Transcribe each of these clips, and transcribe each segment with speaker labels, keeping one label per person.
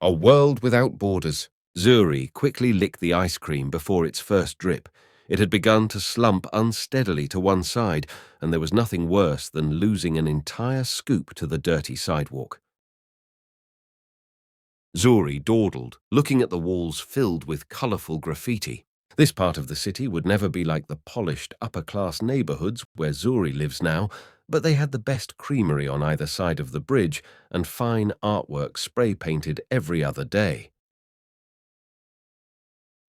Speaker 1: A world without borders. Zuri quickly licked the ice cream before its first drip. It had begun to slump unsteadily to one side, and there was nothing worse than losing an entire scoop to the dirty sidewalk. Zuri dawdled, looking at the walls filled with colourful graffiti. This part of the city would never be like the polished upper-class neighbourhoods where Zuri lives now, but they had the best creamery on either side of the bridge and fine artwork spray-painted every other day.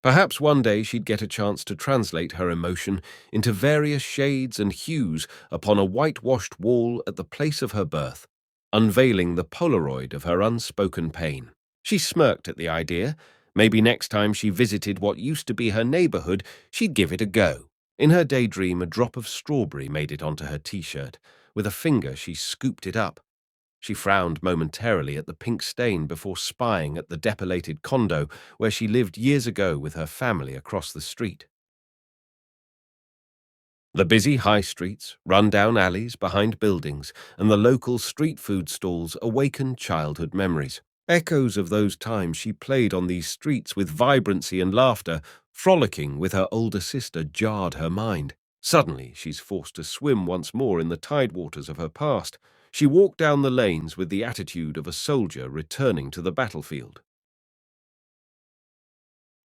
Speaker 1: Perhaps one day she'd get a chance to translate her emotion into various shades and hues upon a whitewashed wall at the place of her birth, unveiling the Polaroid of her unspoken pain. She smirked at the idea. Maybe next time she visited what used to be her neighborhood, she'd give it a go. In her daydream, a drop of strawberry made it onto her t-shirt. With a finger, she scooped it up. She frowned momentarily at the pink stain before spying at the depilated condo where she lived years ago with her family across the street. The busy high streets, run-down alleys behind buildings, and the local street food stalls awakened childhood memories. Echoes of those times she played on these streets with vibrancy and laughter, frolicking with her older sister, jarred her mind. Suddenly, she's forced to swim once more in the tidewaters of her past. She walked down the lanes with the attitude of a soldier returning to the battlefield.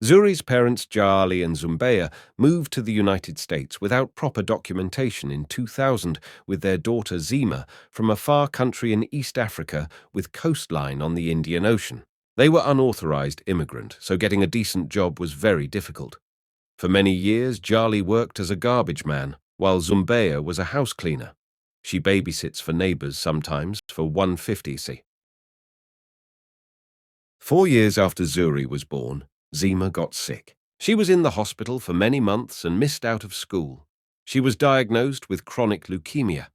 Speaker 1: Zuri's parents, Jali and Zumbeya, moved to the United States without proper documentation in 2000 with their daughter Zima from a far country in East Africa with coastline on the Indian Ocean. They were unauthorized immigrant, so getting a decent job was very difficult. For many years, Jali worked as a garbage man, while Zumbeya was a house cleaner. She babysits for neighbors sometimes for 150 4 years after Zuri was born, Zima got sick. She was in the hospital for many months and missed out of school. She was diagnosed with chronic leukemia.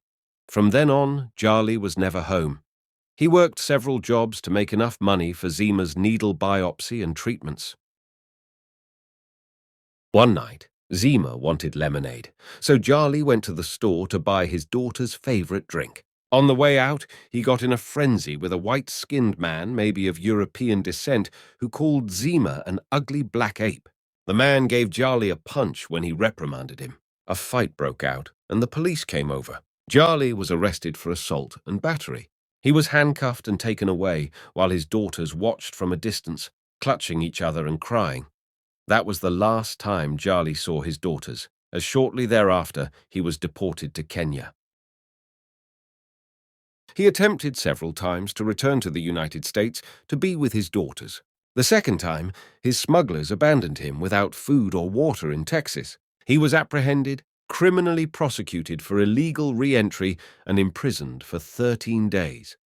Speaker 1: From then on, Jali was never home. He worked several jobs to make enough money for Zima's needle biopsy and treatments. One night, Zima wanted lemonade, so Jali went to the store to buy his daughter's favorite drink. On the way out, he got in a frenzy with a white-skinned man, maybe of European descent, who called Zima an ugly black ape. The man gave Jali a punch when he reprimanded him. A fight broke out, and the police came over. Jali was arrested for assault and battery. He was handcuffed and taken away, while his daughters watched from a distance, clutching each other and crying. That was the last time Jali saw his daughters, as shortly thereafter he was deported to Kenya. He attempted several times to return to the United States to be with his daughters. The second time, his smugglers abandoned him without food or water in Texas. He was apprehended, criminally prosecuted for illegal re-entry, and imprisoned for 13 days.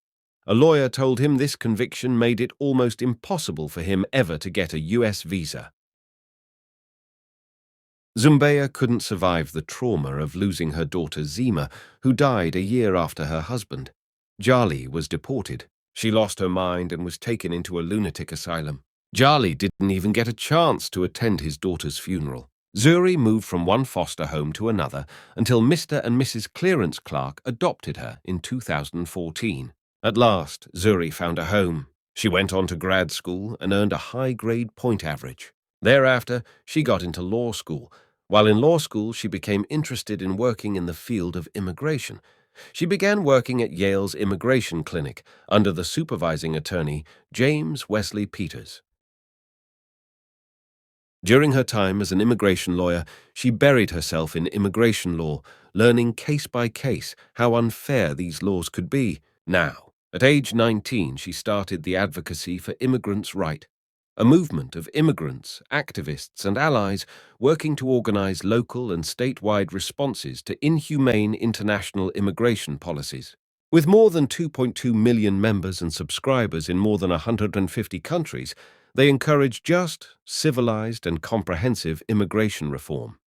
Speaker 1: A lawyer told him this conviction made it almost impossible for him ever to get a U.S. visa. Zumbeya couldn't survive the trauma of losing her daughter Zima, who died a year after her husband. Jali was deported. She lost her mind and was taken into a lunatic asylum. Jali didn't even get a chance to attend his daughter's funeral. Zuri moved from one foster home to another until Mr. and Mrs. Clearance Clark adopted her in 2014. At last, Zuri found a home. She went on to grad school and earned a high-grade point average. Thereafter, she got into law school. While in law school, she became interested in working in the field of immigration. She began working at Yale's immigration clinic under the supervising attorney, James Wesley Peters. During her time as an immigration lawyer, she buried herself in immigration law, learning case by case how unfair these laws could be. Now, at age 19, she started the Advocacy for Immigrants' Right, a movement of immigrants, activists, and allies working to organize local and statewide responses to inhumane international immigration policies. With more than 2.2 million members and subscribers in more than 150 countries, they encourage just, civilized, and comprehensive immigration reform.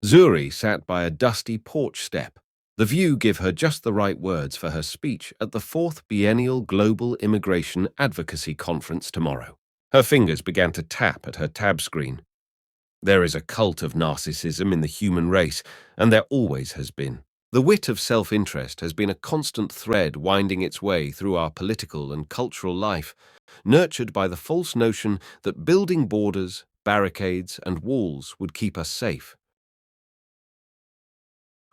Speaker 1: Zuri sat by a dusty porch step. The view gave her just the right words for her speech at the 4th Biennial Global Immigration Advocacy Conference tomorrow. Her fingers began to tap at her tab screen. There is a cult of narcissism in the human race, and there always has been. The wit of self-interest has been a constant thread winding its way through our political and cultural life, nurtured by the false notion that building borders, barricades, and walls would keep us safe.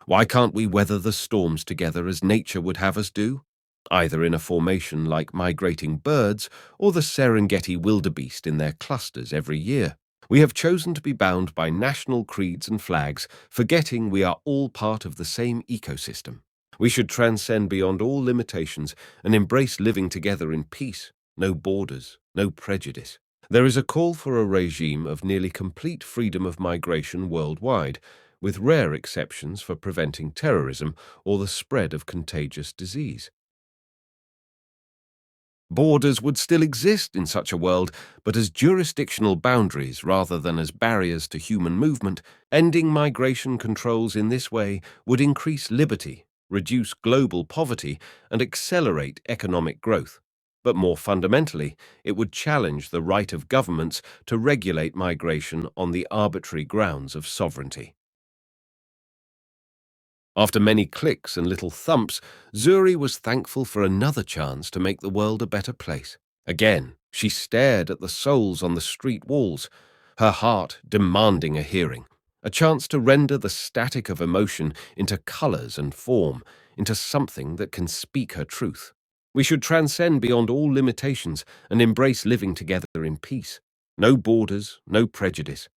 Speaker 1: Why can't we weather the storms together as nature would have us do? Either in a formation like migrating birds or the Serengeti wildebeest in their clusters every year. We have chosen to be bound by national creeds and flags, forgetting we are all part of the same ecosystem. We should transcend beyond all limitations and embrace living together in peace, no borders, no prejudice. There is a call for a regime of nearly complete freedom of migration worldwide, with rare exceptions for preventing terrorism or the spread of contagious disease. Borders would still exist in such a world, but as jurisdictional boundaries rather than as barriers to human movement. Ending migration controls in this way would increase liberty, reduce global poverty, and accelerate economic growth. But more fundamentally, it would challenge the right of governments to regulate migration on the arbitrary grounds of sovereignty. After many clicks and little thumps, Zuri was thankful for another chance to make the world a better place. Again, she stared at the souls on the street walls, her heart demanding a hearing, a chance to render the static of emotion into colours and form, into something that can speak her truth. We should transcend beyond all limitations and embrace living together in peace. No borders, no prejudice,